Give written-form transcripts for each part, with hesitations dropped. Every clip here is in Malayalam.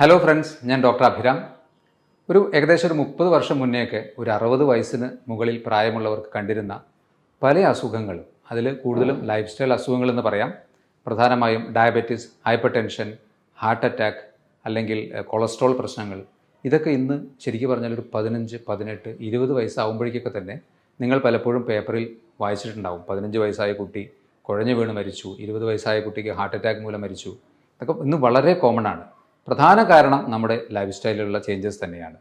ഹലോ ഫ്രണ്ട്സ്, ഞാൻ ഡോക്ടർ അഭിരാം. ഏകദേശം ഒരു 30 വർഷം മുന്നേയൊക്കെ ഒരു 60 വയസ്സിന് മുകളിൽ പ്രായമുള്ളവർക്ക് കണ്ടിരുന്ന പല അസുഖങ്ങളും, അതിൽ കൂടുതലും ലൈഫ് സ്റ്റൈൽ അസുഖങ്ങളെന്ന് പറയാം. പ്രധാനമായും diabetes, hyper tension, heart attack അല്ലെങ്കിൽ കൊളസ്ട്രോൾ പ്രശ്നങ്ങൾ, ഇതൊക്കെ ഇന്ന് ശരിക്കും പറഞ്ഞാൽ ഒരു 15, 18, 20 വയസ്സാകുമ്പോഴേക്കൊക്കെ തന്നെ നിങ്ങൾ പലപ്പോഴും പേപ്പറിൽ വായിച്ചിട്ടുണ്ടാവും. 15 വയസ്സായ കുട്ടി കുഴഞ്ഞു വീണ് മരിച്ചു, 20 വയസ്സായ കുട്ടിക്ക് ഹാർട്ട് അറ്റാക്ക് മൂലം മരിച്ചു. ഇതൊക്കെ ഇന്ന് വളരെ കോമൺ ആണ്. പ്രധാന കാരണം നമ്മുടെ ലൈഫ് സ്റ്റൈലിലുള്ള ചേഞ്ചസ് തന്നെയാണ്.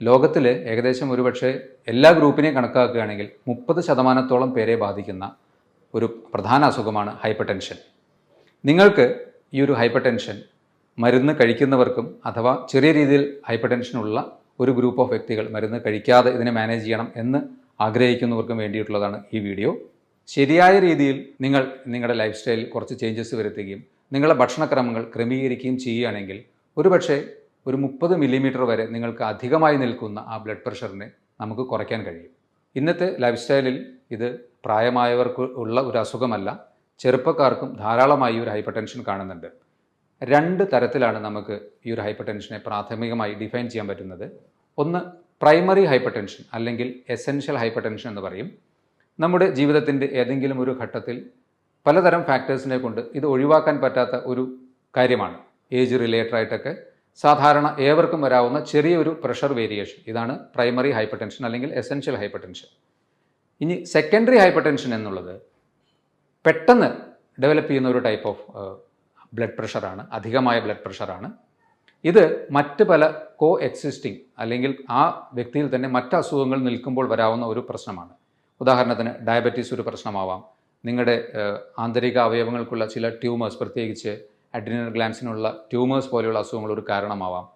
ലോകത്തിൽ ഏകദേശം ഒരുപക്ഷെ എല്ലാ ഗ്രൂപ്പിനെയും കണക്കാക്കുകയാണെങ്കിൽ 30% പേരെ ബാധിക്കുന്ന ഒരു പ്രധാന അസുഖമാണ് ഹൈപ്പർ ടെൻഷൻ. നിങ്ങൾക്ക് ഈ ഒരു ഹൈപ്പർ ടെൻഷൻ മരുന്ന് കഴിക്കുന്നവർക്കും അഥവാ ചെറിയ രീതിയിൽ ഹൈപ്പർ ടെൻഷനുള്ള ഒരു ഗ്രൂപ്പ് ഓഫ് വ്യക്തികൾ മരുന്ന് കഴിക്കാതെ ഇതിനെ മാനേജ് ചെയ്യണം എന്ന് ആഗ്രഹിക്കുന്നവർക്കും വേണ്ടിയിട്ടുള്ളതാണ് ഈ വീഡിയോ. ശരിയായ രീതിയിൽ നിങ്ങൾ നിങ്ങളുടെ ലൈഫ് സ്റ്റൈലിൽ കുറച്ച് ചേഞ്ചസ് വരുത്തുകയും നിങ്ങളുടെ ഭക്ഷണക്രമങ്ങൾ ക്രമീകരിക്കുകയും ചെയ്യുകയാണെങ്കിൽ ഒരുപക്ഷെ ഒരു 30 മില്ലിമീറ്റർ വരെ നിങ്ങൾക്ക് അധികമായി നിൽക്കുന്ന ആ ബ്ലഡ് പ്രഷറിനെ നമുക്ക് കുറയ്ക്കാൻ കഴിയും. ഇന്നത്തെ ലൈഫ് സ്റ്റൈലിൽ ഇത് പ്രായമായവർക്ക് ഉള്ള ഒരു അസുഖമല്ല, ചെറുപ്പക്കാർക്കും ധാരാളമായി ഒരു ഹൈപ്പർ ടെൻഷൻ കാണുന്നുണ്ട്. 2 തരത്തിലാണ് നമുക്ക് ഈ ഒരു ഹൈപ്പർ ടെൻഷനെ പ്രാഥമികമായി ഡിഫൈൻ ചെയ്യാൻ പറ്റുന്നത്. ഒന്ന് പ്രൈമറി ഹൈപ്പർ ടെൻഷൻ അല്ലെങ്കിൽ എസെൻഷ്യൽ ഹൈപ്പർ ടെൻഷൻ എന്ന് പറയും. നമ്മുടെ ജീവിതത്തിൻ്റെ ഏതെങ്കിലും ഒരു ഘട്ടത്തിൽ പലതരം ഫാക്ടേഴ്സിനെ കൊണ്ട് ഇത് ഒഴിവാക്കാൻ പറ്റാത്ത ഒരു കാര്യമാണ്. ഏജ് റിലേറ്റഡ് ആയിട്ടൊക്കെ സാധാരണ ഏവർക്കും വരാവുന്ന ചെറിയൊരു പ്രഷർ വേരിയേഷൻ, ഇതാണ് പ്രൈമറി ഹൈപ്പർ ടെൻഷൻ അല്ലെങ്കിൽ എസെൻഷ്യൽ ഹൈപ്പർ ടെൻഷൻ. ഇനി സെക്കൻഡറി ഹൈപ്പർ ടെൻഷൻ എന്നുള്ളത് പെട്ടെന്ന് ഡെവലപ്പ് ചെയ്യുന്ന ഒരു ടൈപ്പ് ഓഫ് ബ്ലഡ് പ്രഷറാണ്, അധികമായ ബ്ലഡ് പ്രഷറാണ്. ഇത് മറ്റ് പല കോ എക്സിസ്റ്റിംഗ് അല്ലെങ്കിൽ ആ വ്യക്തിയിൽ തന്നെ മറ്റ് അസുഖങ്ങൾ നിൽക്കുമ്പോൾ വരാവുന്ന ഒരു പ്രശ്നമാണ്. ഉദാഹരണത്തിന് ഡയബറ്റീസ് ഒരു പ്രശ്നമാവാം, നിങ്ങളുടെ ആന്തരിക അവയവങ്ങൾക്കുള്ള ചില ട്യൂമേഴ്സ്, പ്രത്യേകിച്ച് അഡ്രിനൽ ഗ്ലാൻസിനുള്ള ട്യൂമേഴ്സ് പോലെയുള്ള അസുഖങ്ങൾ ഒരു കാരണമാവാം,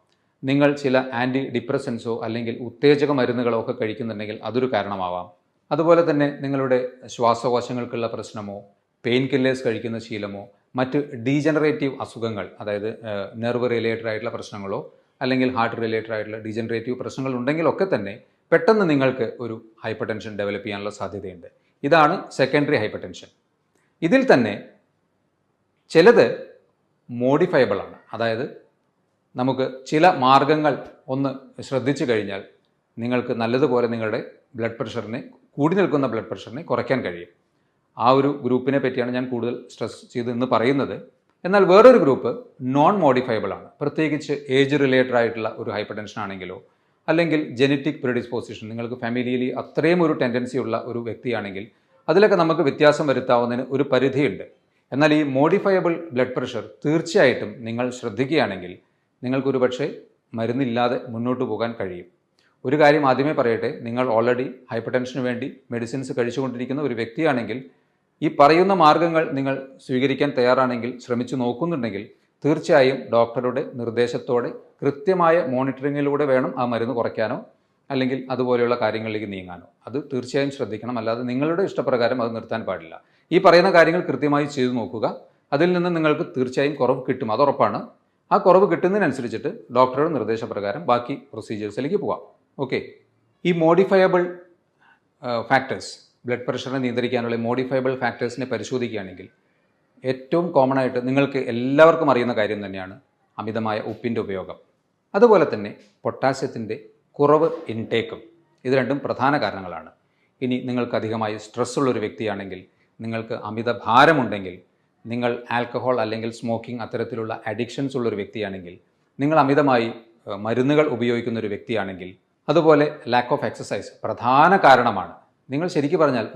നിങ്ങൾ ചില ആൻറ്റി ഡിപ്രസൻസോ അല്ലെങ്കിൽ ഉത്തേജക മരുന്നുകളോ ഒക്കെ കഴിക്കുന്നുണ്ടെങ്കിൽ അതൊരു കാരണമാവാം. അതുപോലെ തന്നെ നിങ്ങളുടെ ശ്വാസകോശങ്ങൾക്കുള്ള പ്രശ്നമോ പെയിൻ കില്ലേഴ്സ് കഴിക്കുന്ന ശീലമോ മറ്റ് ഡീജനറേറ്റീവ് അസുഖങ്ങൾ, അതായത് നെർവ് റിലേറ്റഡ് ആയിട്ടുള്ള പ്രശ്നങ്ങളോ അല്ലെങ്കിൽ ഹാർട്ട് റിലേറ്റഡ് ആയിട്ടുള്ള ഡീജനറേറ്റീവ് പ്രശ്നങ്ങൾ ഉണ്ടെങ്കിലൊക്കെ തന്നെ പെട്ടെന്ന് നിങ്ങൾക്ക് ഒരു ഹൈപ്പർ ടെൻഷൻ ഡെവലപ്പ് ചെയ്യാനുള്ള സാധ്യതയുണ്ട്. ഇതാണ് സെക്കൻഡറി ഹൈപ്പർ ടെൻഷൻ. ഇതിൽ തന്നെ ചിലത് മോഡിഫയബിൾ ആണ്, അതായത് നമുക്ക് ചില മാർഗങ്ങൾ ഒന്ന് ശ്രദ്ധിച്ചു കഴിഞ്ഞാൽ നിങ്ങൾക്ക് നല്ലതുപോലെ നിങ്ങളുടെ ബ്ലഡ് പ്രഷറിനെ, കൂടി നിൽക്കുന്ന ബ്ലഡ് പ്രഷറിനെ കുറയ്ക്കാൻ കഴിയും. ആ ഒരു ഗ്രൂപ്പിനെ പറ്റിയാണ് ഞാൻ കൂടുതൽ സ്ട്രെസ് ചെയ്ത് ഇന്ന് പറയുന്നത്. എന്നാൽ വേറൊരു ഗ്രൂപ്പ് നോൺ മോഡിഫയബിൾ ആണ്. പ്രത്യേകിച്ച് ഏജ് റിലേറ്റഡ് ആയിട്ടുള്ള ഒരു ഹൈപ്പർ ടെൻഷൻ ആണെങ്കിലോ അല്ലെങ്കിൽ ജെനറ്റിക് പ്രെഡിസ്പോസിഷൻ, നിങ്ങൾക്ക് ഫാമിലിയിൽ അത്രയും ഒരു ടെൻഡൻസി ഉള്ള ഒരു വ്യക്തിയാണെങ്കിൽ അതിലൊക്കെ നമുക്ക് വ്യത്യാസം വരുത്താവുന്നതിന് ഒരു പരിധിയുണ്ട്. എന്നാൽ ഈ മോഡിഫയബിൾ ബ്ലഡ് പ്രഷർ തീർച്ചയായിട്ടും നിങ്ങൾ ശ്രദ്ധിക്കുകയാണെങ്കിൽ നിങ്ങൾക്കൊരു പക്ഷേ മരുന്നില്ലാതെ മുന്നോട്ട് പോകാൻ കഴിയും. ഒരു കാര്യം ആദ്യമേ പറയട്ടെ, നിങ്ങൾ ഓൾറെഡി ഹൈപ്പർ ടെൻഷന് വേണ്ടി മെഡിസിൻസ് കഴിച്ചുകൊണ്ടിരിക്കുന്ന ഒരു വ്യക്തിയാണെങ്കിൽ ഈ പറയുന്ന മാർഗ്ഗങ്ങൾ നിങ്ങൾ സ്വീകരിക്കാൻ തയ്യാറാണെങ്കിൽ, ശ്രമിച്ചു നോക്കുന്നുണ്ടെങ്കിൽ തീർച്ചയായും ഡോക്ടറുടെ നിർദ്ദേശത്തോടെ കൃത്യമായ മോണിറ്ററിങ്ങിലൂടെ വേണം ആ മരുന്ന് കുറയ്ക്കാനോ അല്ലെങ്കിൽ അതുപോലെയുള്ള കാര്യങ്ങളിലേക്ക് നീങ്ങാനോ. അത് തീർച്ചയായും ശ്രദ്ധിക്കണം. അല്ലാതെ നിങ്ങളുടെ ഇഷ്ടപ്രകാരം അത് നിർത്താൻ പാടില്ല. ഈ പറയുന്ന കാര്യങ്ങൾ കൃത്യമായി ചെയ്തു നോക്കുക. അതിൽ നിന്ന് നിങ്ങൾക്ക് തീർച്ചയായും കുറവ് കിട്ടും, അത് ഉറപ്പാണ്. ആ കുറവ് കിട്ടുന്നതിനനുസരിച്ചിട്ട് ഡോക്ടറുടെ നിർദ്ദേശപ്രകാരം ബാക്കി പ്രൊസീജിയേഴ്സിലേക്ക് പോകാം. ഓക്കെ, ഈ മോഡിഫയബിൾ ഫാക്ടേഴ്സ്, ബ്ലഡ് പ്രഷറിനെ നിയന്ത്രിക്കാനുള്ള മോഡിഫയബിൾ ഫാക്ടേഴ്സിനെ പരിശോധിക്കുകയാണെങ്കിൽ ഏറ്റവും കോമൺ ആയിട്ട് നിങ്ങൾക്ക് എല്ലാവർക്കും അറിയുന്ന കാര്യം തന്നെയാണ് അമിതമായ ഉപ്പിൻ്റെ ഉപയോഗം. അതുപോലെ തന്നെ പൊട്ടാസ്യത്തിൻ്റെ കുറവ് ഇൻടേക്കും. ഇത് രണ്ടും പ്രധാന കാരണങ്ങളാണ്. ഇനി നിങ്ങൾക്ക് അധികമായി സ്ട്രെസ്സുള്ളൊരു വ്യക്തിയാണെങ്കിൽ, നിങ്ങൾക്ക് അമിത ഭാരമുണ്ടെങ്കിൽ, നിങ്ങൾ ആൽക്കഹോൾ അല്ലെങ്കിൽ സ്മോക്കിംഗ് അത്തരത്തിലുള്ള അഡിക്ഷൻസ് ഉള്ളൊരു വ്യക്തിയാണെങ്കിൽ, നിങ്ങൾ അമിതമായി മരുന്നുകൾ ഉപയോഗിക്കുന്ന ഒരു വ്യക്തിയാണെങ്കിൽ, അതുപോലെ ലാക്ക് ഓഫ് എക്സസൈസ് പ്രധാന കാരണമാണ്. നിങ്ങൾ ശരിക്കും പറഞ്ഞാൽ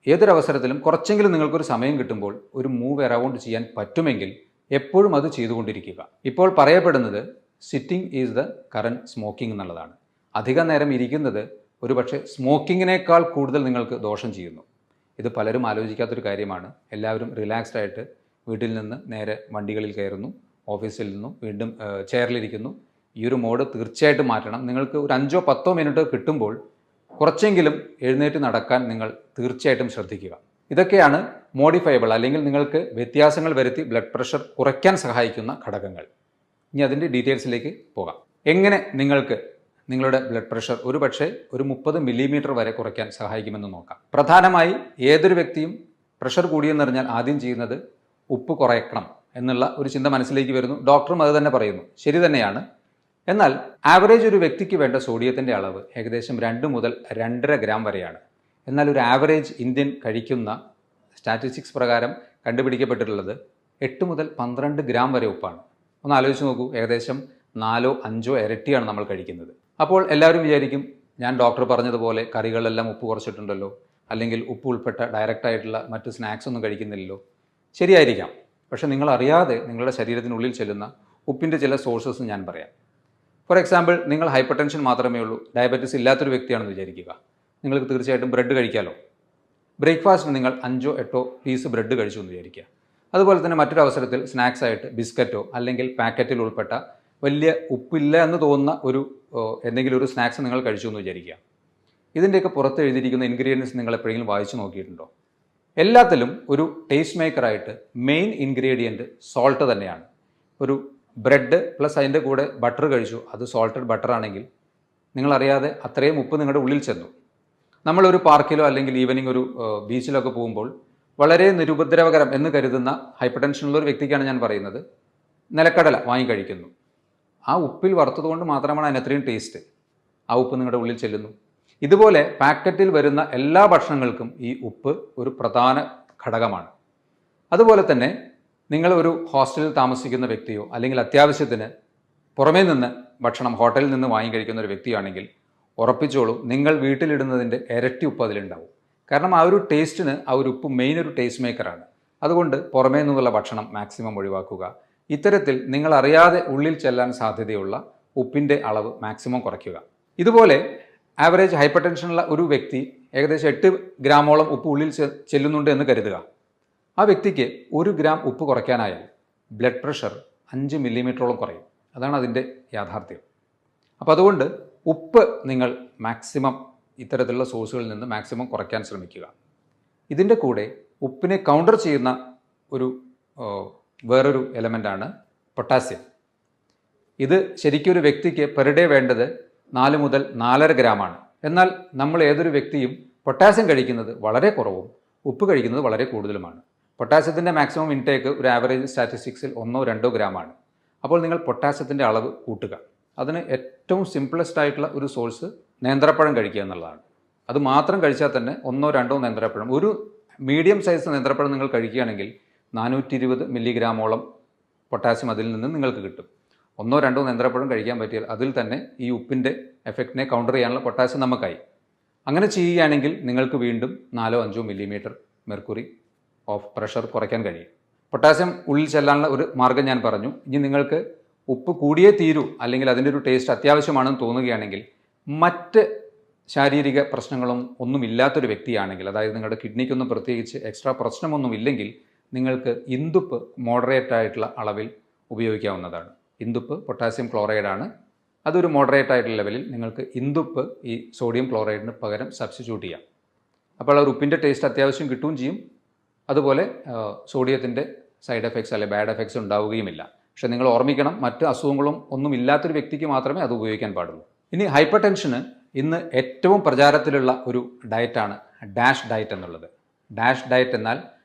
ഏതൊരവസരത്തിലും കുറച്ചെങ്കിലും നിങ്ങൾക്കൊരു സമയം കിട്ടുമ്പോൾ ഒരു മൂവ് അറൗണ്ട് ചെയ്യാൻ പറ്റുമെങ്കിൽ എപ്പോഴും അത് ചെയ്തുകൊണ്ടിരിക്കുക. ഇപ്പോൾ പറയപ്പെടുന്നത് sitting is the current smoking എന്നുള്ളതാണ്. അധിക നേരം ഇരിക്കുന്നത് ഒരുപക്ഷെ സ്മോക്കിങ്ങിനേക്കാൾ കൂടുതൽ നിങ്ങൾക്ക് ദോഷം ചെയ്യുന്നു. ഇത് പലരും ആലോചിക്കാത്തൊരു കാര്യമാണ്. എല്ലാവരും റിലാക്സ്ഡ് ആയിട്ട് വീട്ടിൽ നിന്ന് നേരെ വണ്ടികളിൽ കയറുന്നു, ഓഫീസിൽ നിന്നും വീണ്ടും ചെയറിലിരിക്കുന്നു. ഈ ഒരു മോഡ് തീർച്ചയായിട്ടും മാറ്റണം. നിങ്ങൾക്ക് ഒരു 5-10 മിനിറ്റ് കിട്ടുമ്പോൾ കുറച്ചെങ്കിലും എഴുന്നേറ്റ് നടക്കാൻ നിങ്ങൾ തീർച്ചയായിട്ടും ശ്രദ്ധിക്കുക. ഇതൊക്കെയാണ് മോഡിഫയബിൾ അല്ലെങ്കിൽ നിങ്ങൾക്ക് വ്യത്യാസങ്ങൾ വരുത്തി ബ്ലഡ് പ്രഷർ കുറയ്ക്കാൻ സഹായിക്കുന്ന ഘടകങ്ങൾ. ഇനി അതിൻ്റെ ഡീറ്റെയിൽസിലേക്ക് പോകാം. എങ്ങനെ നിങ്ങൾക്ക് നിങ്ങളുടെ ബ്ലഡ് പ്രഷർ ഒരു പക്ഷേ ഒരു 30 മില്ലിമീറ്റർ വരെ കുറയ്ക്കാൻ സഹായിക്കുമെന്ന് നോക്കാം. പ്രധാനമായി ഏതൊരു വ്യക്തിയും പ്രഷർ കൂടിയെന്നറിഞ്ഞാൽ ആദ്യം ചെയ്യുന്നത് ഉപ്പ് കുറയ്ക്കണം എന്നുള്ള ഒരു ചിന്ത മനസ്സിലേക്ക് വരുന്നു. ഡോക്ടറും അത് തന്നെ പറയുന്നു. ശരി തന്നെയാണ്. എന്നാൽ ആവറേജ് ഒരു വ്യക്തിക്ക് വേണ്ട സോഡിയത്തിൻ്റെ അളവ് ഏകദേശം 2 മുതൽ 2.5 ഗ്രാം വരെയാണ്. എന്നാൽ ഒരു ആവറേജ് ഇന്ത്യൻ കഴിക്കുന്ന സ്റ്റാറ്റിസ്റ്റിക്സ് പ്രകാരം കണ്ടുപിടിക്കപ്പെട്ടിട്ടുള്ളത് 8 മുതൽ 12 ഗ്രാം വരെ ഉപ്പാണ്. ഒന്ന് ആലോചിച്ച് നോക്കൂ, ഏകദേശം 4-5 ഇരട്ടിയാണ് നമ്മൾ കഴിക്കുന്നത്. അപ്പോൾ എല്ലാവരും വിചാരിക്കും, ഞാൻ ഡോക്ടർ പറഞ്ഞതുപോലെ കറികളെല്ലാം ഉപ്പ് കുറച്ചിട്ടുണ്ടല്ലോ, അല്ലെങ്കിൽ ഉപ്പ് ഉൾപ്പെട്ട ഡയറക്റ്റായിട്ടുള്ള മറ്റ് സ്നാക്സ് ഒന്നും കഴിക്കുന്നില്ലല്ലോ. ശരിയായിരിക്കാം. പക്ഷേ നിങ്ങൾ അറിയാതെ നിങ്ങളുടെ ശരീരത്തിനുള്ളിൽ ചെല്ലുന്ന ഉപ്പിൻ്റെ ചില സോഴ്സസ് ഞാൻ പറയാം. ഫോർ എക്സാമ്പിൾ, നിങ്ങൾ ഹൈപ്പർ ടെൻഷൻ മാത്രമേ ഉള്ളൂ, ഡയബറ്റീസ് ഇല്ലാത്തൊരു വ്യക്തിയാണെന്ന് വിചാരിക്കുക. നിങ്ങൾക്ക് തീർച്ചയായിട്ടും ബ്രെഡ് കഴിക്കാമല്ലോ. ബ്രേക്ക്ഫാസ്റ്റിന് നിങ്ങൾ 5-8 പീസ് ബ്രെഡ് കഴിച്ചു എന്ന് വിചാരിക്കുക. അതുപോലെ തന്നെ മറ്റൊരു അവസരത്തിൽ സ്നാക്സ് ആയിട്ട് ബിസ്ക്കറ്റോ അല്ലെങ്കിൽ പാക്കറ്റിൽ ഉൾപ്പെട്ട വലിയ ഉപ്പില്ല എന്ന് തോന്നുന്ന എന്തെങ്കിലും ഒരു സ്നാക്സ് നിങ്ങൾ കഴിച്ചു എന്ന് വിചാരിക്കുക. ഇതിൻ്റെയൊക്കെ പുറത്ത് എഴുതിയിരിക്കുന്ന ഇൻഗ്രീഡിയൻസ് നിങ്ങൾ എപ്പോഴെങ്കിലും വായിച്ചു നോക്കിയിട്ടുണ്ടോ? എല്ലാത്തിലും ഒരു ടേസ്റ്റ് മേക്കറായിട്ട് മെയിൻ ഇൻഗ്രീഡിയൻറ്റ് സോൾട്ട് തന്നെയാണ്. ഒരു ബ്രെഡ് പ്ലസ് അതിൻ്റെ കൂടെ ബട്ടർ കഴിച്ചു, അത് സോൾട്ടഡ് ബട്ടർ ആണെങ്കിൽ നിങ്ങളറിയാതെ അത്രയും ഉപ്പ് നിങ്ങളുടെ ഉള്ളിൽ ചെന്നു. നമ്മളൊരു പാർക്കിലോ അല്ലെങ്കിൽ ഈവനിങ് ഒരു ബീച്ചിലൊക്കെ പോകുമ്പോൾ വളരെ നിരുപദ്രവകരം എന്ന് കരുതുന്ന ഹൈപ്പർ ടെൻഷനുള്ള ഒരു വ്യക്തിക്കാണ് ഞാൻ പറയുന്നത്, നിലക്കടല വാങ്ങി കഴിക്കുന്നു. ആ ഉപ്പിൽ വറുത്തതുകൊണ്ട് മാത്രമാണ് അതിന് അത്രയും ടേസ്റ്റ്. ആ ഉപ്പ് നിങ്ങളുടെ ഉള്ളിൽ ചെല്ലുന്നു. ഇതുപോലെ പാക്കറ്റിൽ വരുന്ന എല്ലാ ഭക്ഷണങ്ങൾക്കും ഈ ഉപ്പ് ഒരു പ്രധാന ഘടകമാണ്. അതുപോലെ തന്നെ നിങ്ങൾ ഒരു ഹോസ്റ്റലിൽ താമസിക്കുന്ന വ്യക്തിയോ അല്ലെങ്കിൽ അത്യാവശ്യത്തിന് പുറമേ നിന്ന് ഭക്ഷണം ഹോട്ടലിൽ നിന്ന് വാങ്ങി കഴിക്കുന്ന ഒരു വ്യക്തിയാണെങ്കിൽ ഉറപ്പിച്ചോളൂ, നിങ്ങൾ വീട്ടിലിടുന്നതിൻ്റെ ഇരട്ടി ഉപ്പ് അതിലുണ്ടാവും. കാരണം ആ ഒരു ടേസ്റ്റിന് ആ ഒരു ഉപ്പ് മെയിൻ ഒരു ടേസ്റ്റ് മേക്കറാണ്. അതുകൊണ്ട് പുറമേ നിന്നുള്ള ഭക്ഷണം മാക്സിമം ഒഴിവാക്കുക. ഇത്തരത്തിൽ നിങ്ങൾ അറിയാതെ ഉള്ളിൽ ചെല്ലാൻ സാധ്യതയുള്ള ഉപ്പിൻ്റെ അളവ് മാക്സിമം കുറയ്ക്കുക. ഇതുപോലെ ആവറേജ് ഹൈപ്പർ ടെൻഷനുള്ള ഒരു വ്യക്തി ഏകദേശം 8 ഗ്രാമോളം ഉപ്പ് ഉള്ളിൽ ചെല്ലുന്നുണ്ട് എന്ന് കരുതുക. ആ വ്യക്തിക്ക് 1 ഗ്രാം ഉപ്പ് കുറയ്ക്കാനായാൽ ബ്ലഡ് പ്രഷർ 5 മില്ലിമീറ്ററോളം കുറയും. അതാണ് അതിൻ്റെ യാഥാർത്ഥ്യം. അപ്പോൾ അതുകൊണ്ട് ഉപ്പ് നിങ്ങൾ മാക്സിമം ഇത്തരത്തിലുള്ള സോഴ്സുകളിൽ നിന്ന് മാക്സിമം കുറയ്ക്കാൻ ശ്രമിക്കുക. ഇതിൻ്റെ കൂടെ ഉപ്പിനെ കൗണ്ടർ ചെയ്യുന്ന വേറൊരു എലമെൻ്റാണ് പൊട്ടാസ്യം. ഇത് ശരിക്കും ഒരു വ്യക്തിക്ക് പെർ ഡേ വേണ്ടത് 4 മുതൽ 4.5 ഗ്രാമാണ്. എന്നാൽ നമ്മൾ ഏതൊരു വ്യക്തിയും പൊട്ടാസ്യം കഴിക്കുന്നത് വളരെ കുറവും ഉപ്പ് കഴിക്കുന്നത് വളരെ കൂടുതലുമാണ്. പൊട്ടാസ്യത്തിൻ്റെ മാക്സിമം ഇൻടേക്ക് ഒരു ആവറേജ് സ്റ്റാറ്റിസ്റ്റിക്സിൽ 1-2 ഗ്രാമാണ്. അപ്പോൾ നിങ്ങൾ പൊട്ടാസ്യത്തിൻ്റെ അളവ് കൂട്ടുക. അതിന് ഏറ്റവും സിംപിളസ്റ്റ് ആയിട്ടുള്ള ഒരു സോഴ്സ് നേന്ത്രപ്പഴം കഴിക്കുക എന്നുള്ളതാണ്. അത് മാത്രം കഴിച്ചാൽ തന്നെ 1-2 നേന്ത്രപ്പഴം, ഒരു മീഡിയം സൈസ് നേന്ത്രപ്പഴം നിങ്ങൾ കഴിക്കുകയാണെങ്കിൽ 420 മില്ലിഗ്രാമോളം പൊട്ടാസ്യം അതിൽ നിന്ന് നിങ്ങൾക്ക് കിട്ടും. 1-2 നേന്ത്രപ്പഴം കഴിക്കാൻ പറ്റിയാൽ അതിൽ തന്നെ ഈ ഉപ്പിൻ്റെ എഫക്റ്റിനെ കൗണ്ടർ ചെയ്യാനുള്ള പൊട്ടാസ്യം നമുക്കായി. അങ്ങനെ ചെയ്യുകയാണെങ്കിൽ നിങ്ങൾക്ക് വീണ്ടും 4-5 മില്ലിമീറ്റർ മെർക്കുറി ഓഫ് പ്രഷർ കുറയ്ക്കാൻ കഴിയും. പൊട്ടാസ്യം ഉള്ളിൽ ചെല്ലാനുള്ള ഒരു മാർഗ്ഗം ഞാൻ പറഞ്ഞു. ഇനി നിങ്ങൾക്ക് ഉപ്പ് കൂടിയേ തീരൂ അല്ലെങ്കിൽ അതിൻ്റെ ഒരു ടേസ്റ്റ് അത്യാവശ്യമാണെന്ന് തോന്നുകയാണെങ്കിൽ മറ്റ് ശാരീരിക പ്രശ്നങ്ങളും ഒന്നുമില്ലാത്തൊരു വ്യക്തിയാണെങ്കിൽ, അതായത് നിങ്ങളുടെ കിഡ്നിക്കൊന്നും പ്രത്യേകിച്ച് എക്സ്ട്രാ പ്രശ്നമൊന്നും ഇല്ലെങ്കിൽ നിങ്ങൾക്ക് ഇന്ദുപ്പ് മോഡറേറ്റ് ആയിട്ടുള്ള അളവിൽ ഉപയോഗിക്കാവുന്നതാണ്. ഇന്ദുപ്പ് പൊട്ടാസ്യം ക്ലോറൈഡാണ്. അതൊരു മോഡറേറ്റ് ആയിട്ടുള്ള ലെവലിൽ നിങ്ങൾക്ക് ഇന്ദുപ്പ് ഈ സോഡിയം ക്ലോറൈഡിന് പകരം സബ്സ്റ്റിറ്റ്യൂട്ട് ചെയ്യാം. അപ്പോൾ ആ ഉപ്പിൻ്റെ ടേസ്റ്റ് അത്യാവശ്യം കിട്ടുകയും ചെയ്യും. അതുപോലെ സോഡിയത്തിൻ്റെ സൈഡ് എഫക്ട്സ് അല്ലെങ്കിൽ ബാഡ് എഫക്ട്സ് ഉണ്ടാവുകയുമില്ല. പക്ഷേ നിങ്ങൾ ഓർമ്മിക്കണം, മറ്റ് അസുഖങ്ങളും ഒന്നും ഇല്ലാത്തൊരു വ്യക്തിക്ക് മാത്രമേ അത് ഉപയോഗിക്കാൻ പാടുള്ളൂ. ഇനി ഹൈപ്പർ ടെൻഷന് ഇന്ന് ഏറ്റവും പ്രചാരത്തിലുള്ള ഒരു ഡയറ്റാണ് ഡാഷ് ഡയറ്റ് എന്നുള്ളത്. ഡാഷ് ഡയറ്റ് എന്നാൽ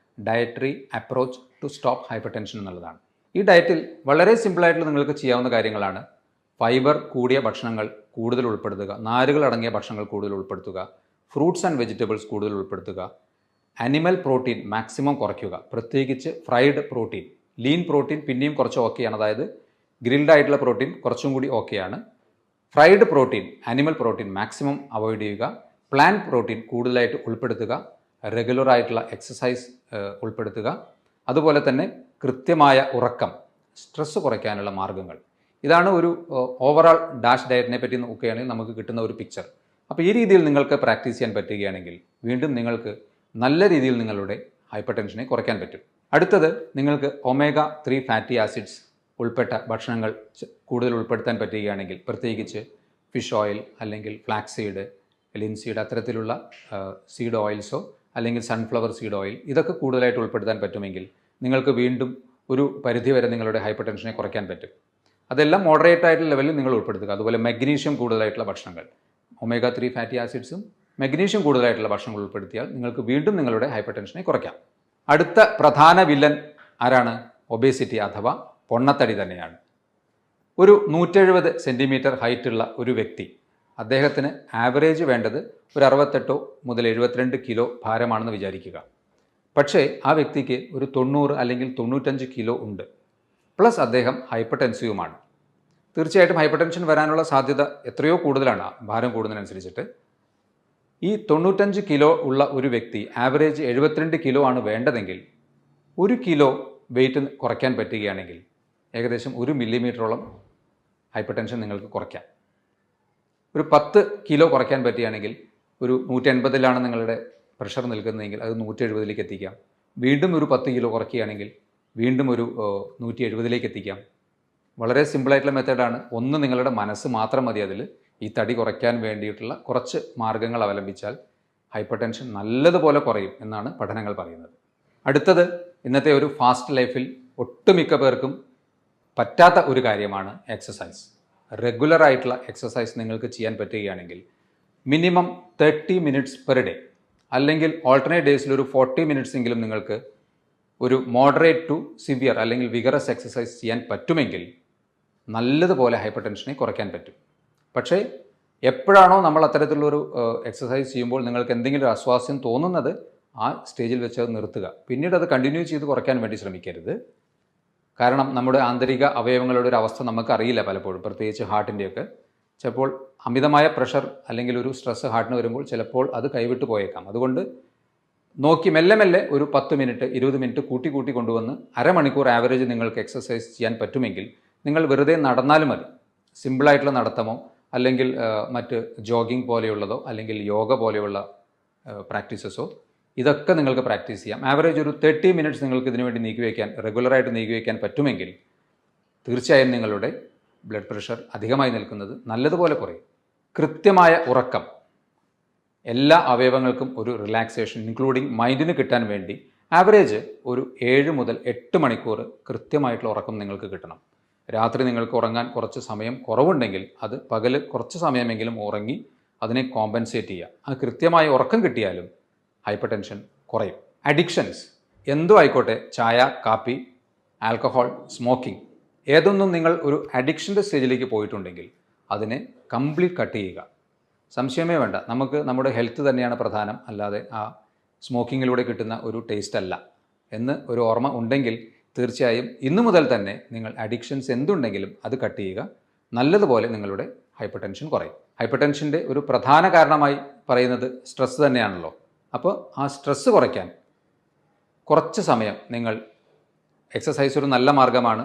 dietary approach to stop hypertension എന്നുള്ളതാണ്. ഈ ഡയറ്റിൽ വളരെ സിമ്പിളായിട്ടുള്ള നിങ്ങൾക്ക് ചെയ്യാവുന്ന കാര്യങ്ങളാണ്. ഫൈബർ കൂടിയ ഭക്ഷണങ്ങൾ കൂടുതൽ ഉൾപ്പെടുത്തുക, നാരുകൾ അടങ്ങിയ ഭക്ഷണങ്ങൾ കൂടുതൽ ഉൾപ്പെടുത്തുക, ഫ്രൂട്ട്സ് ആൻഡ് വെജിറ്റബിൾസ് കൂടുതൽ ഉൾപ്പെടുത്തുക, അനിമൽ പ്രോട്ടീൻ മാക്സിമം കുറയ്ക്കുക, പ്രത്യേകിച്ച് ഫ്രൈഡ് പ്രോട്ടീൻ. ലീൻ പ്രോട്ടീൻ പിന്നെയും കുറച്ച് ഓക്കെയാണ്, അതായത് ഗ്രിൽഡ് ആയിട്ടുള്ള പ്രോട്ടീൻ കുറച്ചും കൂടി ഓക്കെയാണ്. Fried protein, animal protein maximum avoid ചെയ്യുക. പ്ലാന്റ് പ്രോട്ടീൻ കൂടുതലായിട്ട് ഉൾപ്പെടുത്തുക. റെഗുലർ ആയിട്ടുള്ള എക്സസൈസ് ഉൾപ്പെടുത്തുക. അതുപോലെ തന്നെ കൃത്യമായ ഉറക്കം, സ്ട്രെസ്സ് കുറയ്ക്കാനുള്ള മാർഗ്ഗങ്ങൾ. ഇതാണ് ഒരു ഓവറാൾ ഡാഷ് ഡയറ്റിനെ പറ്റി നോക്കുകയാണെങ്കിൽ നമുക്ക് കിട്ടുന്ന ഒരു പിക്ചർ. അപ്പോൾ ഈ രീതിയിൽ നിങ്ങൾക്ക് പ്രാക്ടീസ് ചെയ്യാൻ പറ്റുകയാണെങ്കിൽ വീണ്ടും നിങ്ങൾക്ക് നല്ല രീതിയിൽ നിങ്ങളുടെ ഹൈപ്പർ ടെൻഷനെ കുറയ്ക്കാൻ പറ്റും. അടുത്തത്, നിങ്ങൾക്ക് omega-3 ഫാറ്റി ആസിഡ്സ് ഉൾപ്പെട്ട ഭക്ഷണങ്ങൾ കൂടുതൽ ഉൾപ്പെടുത്താൻ പറ്റുകയാണെങ്കിൽ, പ്രത്യേകിച്ച് ഫിഷ് ഓയിൽ അല്ലെങ്കിൽ ഫ്ലാക്സ് സീഡ്, ലിൻസീഡ് അത്തരത്തിലുള്ള സീഡ് ഓയിൽസോ അല്ലെങ്കിൽ സൺഫ്ലവർ സീഡ് ഓയിൽ, ഇതൊക്കെ കൂടുതലായിട്ട് ഉൾപ്പെടുത്താൻ പറ്റുമെങ്കിൽ നിങ്ങൾക്ക് വീണ്ടും ഒരു പരിധിവരെ നിങ്ങളുടെ ഹൈപ്പർ ടെൻഷനെ കുറയ്ക്കാൻ പറ്റും. അതെല്ലാം മോഡറേറ്റ് ആയിട്ടുള്ള ലെവലിൽ നിങ്ങൾ ഉൾപ്പെടുത്തുക. അതുപോലെ മഗ്നീഷ്യം കൂടുതലായിട്ടുള്ള ഭക്ഷണങ്ങൾ, omega-3 ഫാറ്റി ആസിഡ്സും മഗ്നീഷ്യം കൂടുതലായിട്ടുള്ള ഭക്ഷണങ്ങൾ ഉൾപ്പെടുത്തിയാൽ നിങ്ങൾക്ക് വീണ്ടും നിങ്ങളുടെ ഹൈപ്പർ ടെൻഷനെ കുറയ്ക്കാം. അടുത്ത പ്രധാന വില്ലൻ ആരാണ്? ഒബേസിറ്റി അഥവാ പൊണ്ണത്തടി തന്നെയാണ്. ഒരു 170 സെൻറ്റിമീറ്റർ ഹൈറ്റുള്ള ഒരു വ്യക്തി, അദ്ദേഹത്തിന് ആവറേജ് വേണ്ടത് ഒരു 68 മുതൽ 72 കിലോ ഭാരമാണെന്ന് വിചാരിക്കുക. പക്ഷേ ആ വ്യക്തിക്ക് ഒരു 90 അല്ലെങ്കിൽ 95 കിലോ ഉണ്ട്, പ്ലസ് അദ്ദേഹം ഹൈപ്പർ ടെൻസീവുമാണ്. തീർച്ചയായിട്ടും ഹൈപ്പർ ടെൻഷൻ വരാനുള്ള സാധ്യത എത്രയോ കൂടുതലാണ് ഭാരം കൂടുന്നതിനനുസരിച്ചിട്ട്. ഈ 95 കിലോ ഉള്ള ഒരു വ്യക്തി ആവറേജ് 72 കിലോ ആണ് വേണ്ടതെങ്കിൽ 1 കിലോ വെയിറ്റ് കുറയ്ക്കാൻ പറ്റുകയാണെങ്കിൽ ഏകദേശം 1 മില്ലിമീറ്ററോളം ഹൈപ്പർ ടെൻഷൻ നിങ്ങൾക്ക് കുറയ്ക്കാം. ഒരു 10 കിലോ കുറയ്ക്കാൻ പറ്റുകയാണെങ്കിൽ ഒരു 180ലാണ് നിങ്ങളുടെ പ്രഷർ നിൽക്കുന്നതെങ്കിൽ അത് 170ലേക്ക് എത്തിക്കാം. വീണ്ടും ഒരു 10 കിലോ കുറയ്ക്കുകയാണെങ്കിൽ വീണ്ടും ഒരു 170ലേക്ക് എത്തിക്കാം. വളരെ സിമ്പിളായിട്ടുള്ള മെത്തേഡാണ്. ഒന്ന്, നിങ്ങളുടെ മനസ്സ് മാത്രം മതി അതിൽ. ഈ തടി കുറയ്ക്കാൻ വേണ്ടിയിട്ടുള്ള കുറച്ച് മാർഗ്ഗങ്ങൾ അവലംബിച്ചാൽ ഹൈപ്പർ ടെൻഷൻ നല്ലതുപോലെ കുറയും എന്നാണ് പഠനങ്ങൾ പറയുന്നത്. അടുത്തത്, ഇന്നത്തെ ഒരു ഫാസ്റ്റ് ലൈഫിൽ ഒട്ടുമിക്ക പേർക്കും പറ്റാത്ത ഒരു കാര്യമാണ് എക്സസൈസ്. റെഗുലറായിട്ടുള്ള എക്സസൈസ് നിങ്ങൾക്ക് ചെയ്യാൻ പറ്റുകയാണെങ്കിൽ മിനിമം 30 മിനിറ്റ്സ് പെർ ഡേ, അല്ലെങ്കിൽ ഓൾട്ടർനേറ്റ് ഡേയ്സിൽ ഒരു 40 മിനിറ്റ്സ് എങ്കിലും നിങ്ങൾക്ക് ഒരു മോഡറേറ്റ് ടു സിവിയർ അല്ലെങ്കിൽ വിഗറസ് എക്സസൈസ് ചെയ്യാൻ പറ്റുമെങ്കിൽ നല്ലതുപോലെ ഹൈപ്പർ ടെൻഷനെ കുറയ്ക്കാൻ പറ്റും. പക്ഷേ എപ്പോഴാണോ നമ്മൾ അത്തരത്തിലുള്ളൊരു എക്സസൈസ് ചെയ്യുമ്പോൾ നിങ്ങൾക്ക് എന്തെങ്കിലും ഒരു അസ്വാസ്ഥ്യം തോന്നുന്നത്, ആ സ്റ്റേജിൽ വെച്ച് അത് നിർത്തുക. പിന്നീട് അത് കണ്ടിന്യൂ ചെയ്ത് കുറയ്ക്കാൻ വേണ്ടി ശ്രമിക്കരുത്. കാരണം നമ്മുടെ ആന്തരിക അവയവങ്ങളുടെ ഒരു അവസ്ഥ നമുക്കറിയില്ല പലപ്പോഴും, പ്രത്യേകിച്ച് ഹാർട്ടിൻ്റെയൊക്കെ. ചിലപ്പോൾ അമിതമായ പ്രഷർ അല്ലെങ്കിൽ ഒരു സ്ട്രെസ് ഹാർട്ടിന് വരുമ്പോൾ ചിലപ്പോൾ അത് കൈവിട്ട് പോയേക്കാം. അതുകൊണ്ട് നോക്കി മെല്ലെ മെല്ലെ ഒരു 10 മിനിറ്റ് 20 മിനിറ്റ് കൂട്ടി കൊണ്ടുവന്ന് അരമണിക്കൂർ ആവറേജ് നിങ്ങൾക്ക് എക്സസൈസ് ചെയ്യാൻ പറ്റുമെങ്കിൽ നിങ്ങൾ വെറുതെ നടന്നാലും മതി. സിമ്പിളായിട്ടുള്ള നടത്തമോ അല്ലെങ്കിൽ മറ്റ് ജോഗിങ് പോലെയുള്ളതോ അല്ലെങ്കിൽ യോഗ പോലെയുള്ള പ്രാക്ടീസസോ ഇതൊക്കെ നിങ്ങൾക്ക് പ്രാക്ടീസ് ചെയ്യാം. ആവറേജ് ഒരു 30 മിനിറ്റ്സ് നിങ്ങൾക്ക് ഇതിനു വേണ്ടി റെഗുലറായിട്ട് നീക്കി വയ്ക്കാൻ പറ്റുമെങ്കിൽ തീർച്ചയായും നിങ്ങളുടെ ബ്ലഡ് പ്രഷർ അധികമായി നിൽക്കുന്നത് നല്ലതുപോലെ കുറയും. കൃത്യമായ ഉറക്കം എല്ലാ അവയവങ്ങൾക്കും ഒരു റിലാക്സേഷൻ ഇൻക്ലൂഡിങ് മൈൻഡിന് കിട്ടാൻ വേണ്ടി ആവറേജ് ഒരു 7 മുതൽ 8 മണിക്കൂർ കൃത്യമായിട്ടുള്ള ഉറക്കം നിങ്ങൾക്ക് കിട്ടണം. രാത്രി നിങ്ങൾക്ക് ഉറങ്ങാൻ കുറച്ച് സമയം കുറവുണ്ടെങ്കിൽ അത് പകൽ കുറച്ച് സമയമെങ്കിലും ഉറങ്ങി അതിനെ കോമ്പൻസേറ്റ് ചെയ്യുക. അത് കൃത്യമായ ഉറക്കം കിട്ടിയാലും ഹൈപ്പർ ടെൻഷൻ കുറയും. അഡിക്ഷൻസ് എന്തോ ആയിക്കോട്ടെ, ചായ, കാപ്പി, ആൽക്കഹോൾ, സ്മോക്കിംഗ്, ഏതൊന്നും നിങ്ങൾ ഒരു അഡിക്ഷൻ്റെ സ്റ്റേജിലേക്ക് പോയിട്ടുണ്ടെങ്കിൽ അതിനെ കംപ്ലീറ്റ് കട്ട് ചെയ്യുക. സംശയമേ വേണ്ട, നമുക്ക് നമ്മുടെ ഹെൽത്ത് തന്നെയാണ് പ്രധാനം, അല്ലാതെ ആ സ്മോക്കിങ്ങിലൂടെ കിട്ടുന്ന ഒരു ടേസ്റ്റ് അല്ല എന്ന് ഒരു ഓർമ്മ ഉണ്ടെങ്കിൽ തീർച്ചയായും ഇന്നു മുതൽ തന്നെ നിങ്ങൾ അഡിക്ഷൻസ് എന്തുണ്ടെങ്കിലും അത് കട്ട് ചെയ്യുക. നല്ലതുപോലെ നിങ്ങളുടെ ഹൈപ്പർ ടെൻഷൻ കുറയും. ഹൈപ്പർ ടെൻഷൻ്റെ ഒരു പ്രധാന കാരണമായി പറയുന്നത് സ്ട്രെസ് തന്നെയാണല്ലോ. അപ്പോൾ ആ സ്ട്രെസ് കുറയ്ക്കാൻ കുറച്ച് സമയം നിങ്ങൾ എക്സസൈസ് ഒരു നല്ല മാർഗ്ഗമാണ്.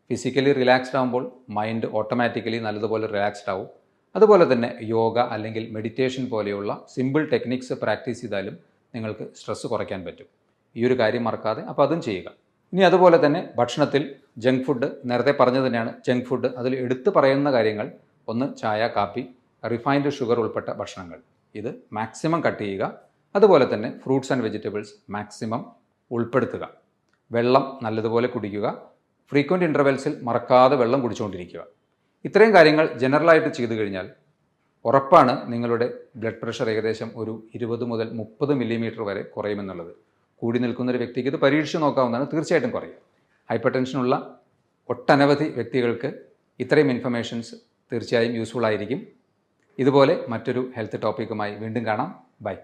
ഫിസിക്കലി റിലാക്സ്ഡ് ആകുമ്പോൾ മൈൻഡ് ഓട്ടോമാറ്റിക്കലി നല്ലതുപോലെ റിലാക്സ്ഡ് ആവും. അതുപോലെ തന്നെ യോഗ അല്ലെങ്കിൽ മെഡിറ്റേഷൻ പോലെയുള്ള സിമ്പിൾ ടെക്നിക്സ് പ്രാക്ടീസ് ചെയ്താലും നിങ്ങൾക്ക് സ്ട്രെസ് കുറയ്ക്കാൻ പറ്റും. ഈ ഒരു കാര്യം മറക്കാതെ അപ്പോൾ അതും ചെയ്യുക. ഇനി അതുപോലെ തന്നെ ഭക്ഷണത്തിൽ ജങ്ക് ഫുഡ്, നേരത്തെ പറഞ്ഞു തന്നെയാണ് ജങ്ക് ഫുഡ്. അതിൽ എടുത്തു പറയുന്ന കാര്യങ്ങൾ, ഒന്ന് ചായ, കാപ്പി, റിഫൈൻഡ് ഷുഗർ ഉൾപ്പെട്ട ഭക്ഷണങ്ങൾ, ഇത് മാക്സിമം കട്ട് ചെയ്യുക. അതുപോലെ തന്നെ ഫ്രൂട്ട്സ് ആൻഡ് വെജിറ്റബിൾസ് മാക്സിമം ഉൾപ്പെടുത്തുക. വെള്ളം നല്ലതുപോലെ കുടിക്കുക. ഫ്രീക്വൻറ്റ് ഇൻ്റർവെൽസിൽ മറക്കാതെ വെള്ളം കുടിച്ചുകൊണ്ടിരിക്കുക. ഇത്രയും കാര്യങ്ങൾ ജനറലായിട്ട് ചെയ്തു കഴിഞ്ഞാൽ ഉറപ്പാണ് നിങ്ങളുടെ ബ്ലഡ് പ്രഷർ ഏകദേശം ഒരു 20 മുതൽ 30 മില്ലിമീറ്റർ വരെ കുറയുമെന്നുള്ളത്. കൂടി നിൽക്കുന്ന ഒരു വ്യക്തിക്ക് ഇത് പരീക്ഷിച്ച് നോക്കാവുന്നതാണ്, തീർച്ചയായിട്ടും കുറയും. ഹൈപ്പർ ടെൻഷനുള്ള ഒട്ടനവധി വ്യക്തികൾക്ക് ഇത്രയും ഇൻഫർമേഷൻസ് തീർച്ചയായും യൂസ്ഫുൾ ആയിരിക്കും. ഇതുപോലെ മറ്റൊരു ഹെൽത്ത് ടോപ്പിക്കുമായി വീണ്ടും കാണാം. ബൈ.